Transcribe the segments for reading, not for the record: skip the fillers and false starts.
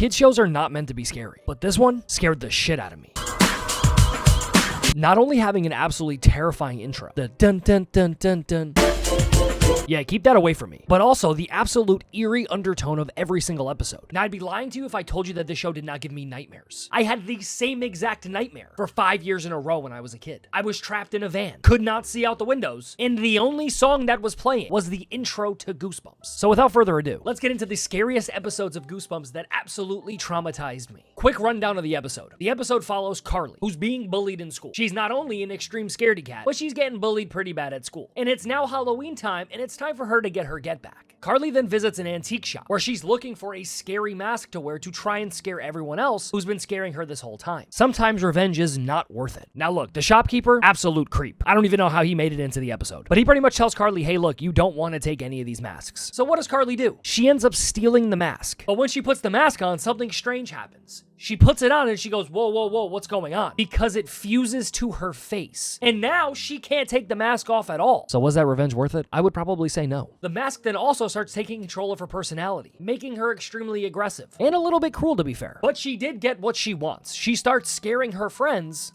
Kids shows are not meant to be scary, but this one scared the shit out of me. Not only having an absolutely terrifying intro, the dun dun dun dun dun, yeah, keep that away from me. But also the absolute eerie undertone of every single episode. Now, I'd be lying to you if I told you that this show did not give me nightmares. I had the same exact nightmare for 5 years in a row when I was a kid. I was trapped in a van, could not see out the windows, and the only song that was playing was the intro to Goosebumps. So without further ado, let's get into the scariest episodes of Goosebumps that absolutely traumatized me. Quick rundown of the episode. The episode follows Carly, who's being bullied in school. She's not only an extreme scaredy cat, but she's getting bullied pretty bad at school. And it's now Halloween time, and it's time for her to get her get back. Carly then visits an antique shop where she's looking for a scary mask to wear to try and scare everyone else who's been scaring her this whole time. Sometimes revenge is not worth it. Now look, the shopkeeper, absolute creep. I don't even know how he made it into the episode, but he pretty much tells Carly, hey look, you don't want to take any of these masks. So what does Carly do? She ends up stealing the mask. But when she puts the mask on, something strange happens. She puts it on and she goes, whoa, whoa, whoa, what's going on? Because it fuses to her face. And now she can't take the mask off at all. So was that revenge worth it? I would probably say no. The mask then also starts taking control of her personality, making her extremely aggressive and a little bit cruel, to be fair. But she did get what she wants. She starts scaring her friends,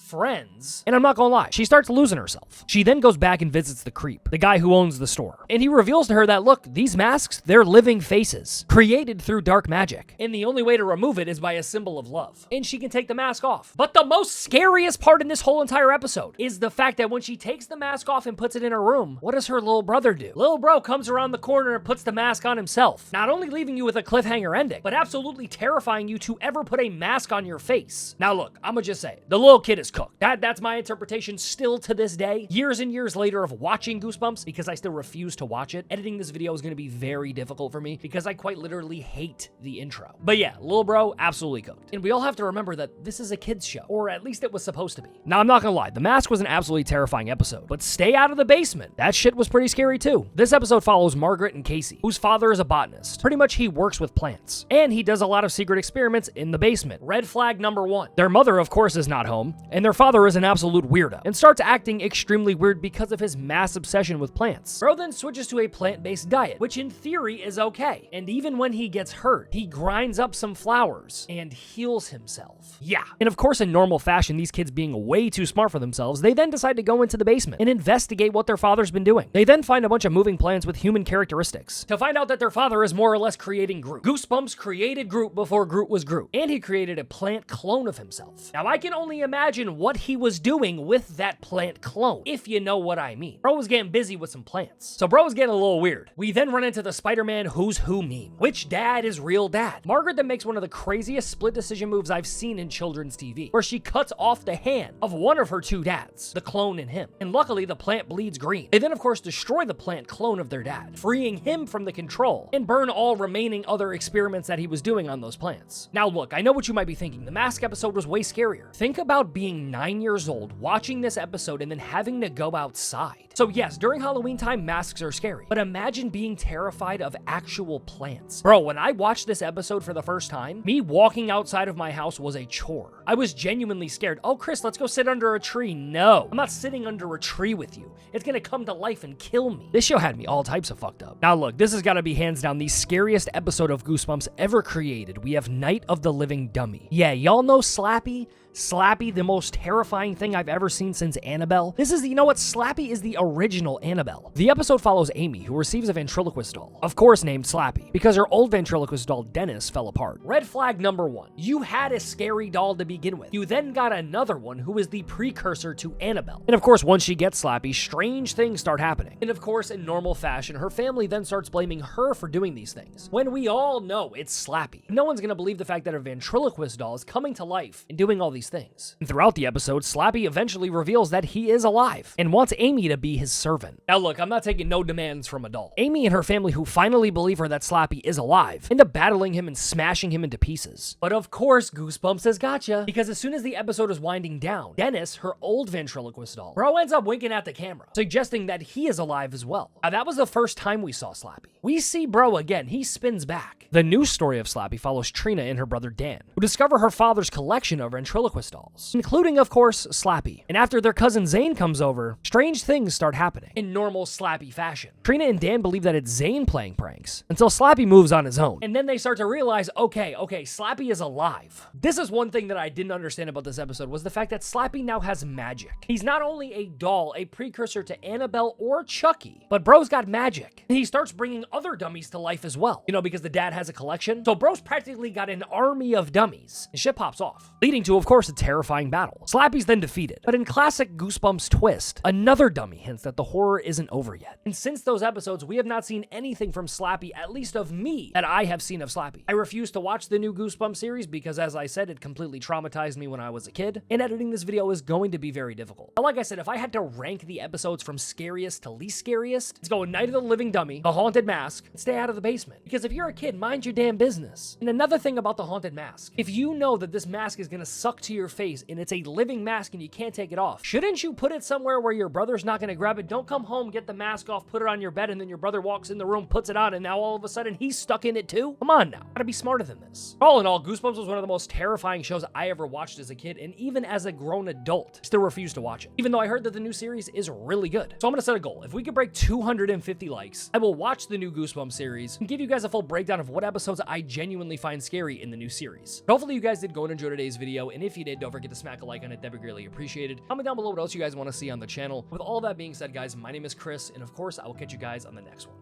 and I'm not gonna lie, she starts losing herself. She then goes back and visits the creep, the guy who owns the store. And he reveals to her that, look, these masks, they're living faces, created through dark magic. And the only way to remove it is by a symbol of love. And she can take the mask off. But the most scariest part in this whole entire episode is the fact that when she takes the mask off and puts it in her room, what does her little brother do? Little bro comes around the corner and puts the mask on himself, not only leaving you with a cliffhanger ending, but absolutely terrifying you to ever put a mask on your face. Now look, I'ma just say, the little kid is cooked. That's my interpretation still to this day, years and years later of watching Goosebumps, because I still refuse to watch it. Editing this video is gonna be very difficult for me because I quite literally hate the intro. But yeah, little bro, absolutely cooked. And we all have to remember that this is a kid's show, or at least it was supposed to be. Now, I'm not gonna lie, The Mask was an absolutely terrifying episode, but stay out of the basement. That shit was pretty scary too. This episode follows Margaret and Casey, whose father is a botanist. Pretty much he works with plants, and he does a lot of secret experiments in the basement. Red flag number one. Their mother, of course, is not home, and their father is an absolute weirdo, and starts acting extremely weird because of his mass obsession with plants. Bro then switches to a plant-based diet, which in theory is okay, and even when he gets hurt, he grinds up some flowers and heals himself. Yeah. And of course, in normal fashion, these kids being way too smart for themselves, they then decide to go into the basement and investigate what their father's been doing. They then find a bunch of moving plants with human characteristics to find out that their father is more or less creating Groot. Goosebumps created Groot before Groot was Groot, and he created a plant clone of himself. Now, I can only imagine what he was doing with that plant clone, if you know what I mean. Bro was getting busy with some plants. So bro was getting a little weird. We then run into the Spider-Man Who's Who meme. Which dad is real dad? Margaret then makes one of the craziest split decision moves I've seen in children's TV, where she cuts off the hand of one of her two dads, the clone and him. And luckily, the plant bleeds green. They then, of course, destroy the plant clone of their dad, freeing him from the control, and burn all remaining other experiments that he was doing on those plants. Now look, I know what you might be thinking. The Mask episode was way scarier. Think about being 9 years old, watching this episode, and then having to go outside. So yes, during Halloween time, masks are scary, but imagine being terrified of actual plants. Bro, when I watched this episode for the first time, me walking outside of my house was a chore. I was genuinely scared. Oh, Chris, let's go sit under a tree. No, I'm not sitting under a tree with you. It's gonna come to life and kill me. This show had me all types of fucked up. Now look, this has gotta be hands down the scariest episode of Goosebumps ever created. We have Night of the Living Dummy. Yeah, y'all know Slappy? Slappy, the most terrifying thing I've ever seen since Annabelle. You know what? Slappy is the original Annabelle. The episode follows Amy, who receives a ventriloquist doll, of course named Slappy, because her old ventriloquist doll, Dennis, fell apart. Red flag number one. You had a scary doll to begin with. You then got another one who is the precursor to Annabelle. And of course, once she gets Slappy, strange things start happening. And of course, in normal fashion, her family then starts blaming her for doing these things, when we all know it's Slappy. No one's gonna believe the fact that a ventriloquist doll is coming to life and doing all these things. And throughout the episode, Slappy eventually reveals that he is alive and wants Amy to be his servant. Now look, I'm not taking no demands from a doll. Amy and her family, who finally believe her that Slappy is alive, end up battling him and smashing him into pieces. But of course, Goosebumps has gotcha, because as soon as the episode is winding down, Dennis, her old ventriloquist doll, bro ends up winking at the camera, suggesting that he is alive as well. Now that was the first time we saw Slappy. We see Bro again, he spins back. The new story of Slappy follows Trina and her brother Dan, who discover her father's collection of ventriloquist dolls, including, of course, Slappy. And after their cousin Zane comes over, strange things start happening in normal Slappy fashion. Trina and Dan believe that it's Zane playing pranks, until Slappy moves on his own. And then they start to realize, okay, Slappy is alive. This is one thing that I didn't understand about this episode, was the fact that Slappy now has magic. He's not only a doll, a precursor to Annabelle or Chucky, but Bro's got magic. And he starts bringing other dummies to life as well. You know, because the dad has a collection. So Bro's practically got an army of dummies. And shit pops off, leading to, of course, a terrifying battle. Slappy's then defeated. But in classic Goosebumps twist, another dummy hints that the horror isn't over yet. And since those episodes, we have not seen anything from Slappy, at least of me, that I have seen of Slappy. I refuse to watch the new Goosebumps series because, as I said, it completely traumatized me when I was a kid, and editing this video is going to be very difficult. But like I said, if I had to rank the episodes from scariest to least scariest, it's going Night of the Living Dummy, The Haunted Mask, and Stay Out of the Basement. Because if you're a kid, mind your damn business. And another thing about the Haunted Mask, if you know that this mask is gonna suck to your face and it's a living mask and you can't take it off, shouldn't you put it somewhere where your brother's not gonna grab it? Don't come home, get the mask off, put it on your bed, and then your brother walks in the room, puts it on, and now all of a sudden he's stuck in it too? Come on now, gotta be smarter than this. All in all, Goosebumps was one of the most terrifying shows I ever watched as a kid, and even as a grown adult, still refuse to watch it, even though I heard that the new series is really good. So I'm gonna set a goal. If we could break 250 likes, I will watch the new Goosebumps series and give you guys a full breakdown of what episodes I genuinely find scary in the new series. But hopefully you guys did go and enjoy today's video, and if you did, don't forget to smack a like on it. That'd be greatly appreciated. Comment down below what else you guys want to see on the channel. With all that being said, guys, my name is Chris, and of course, I will catch you guys on the next one.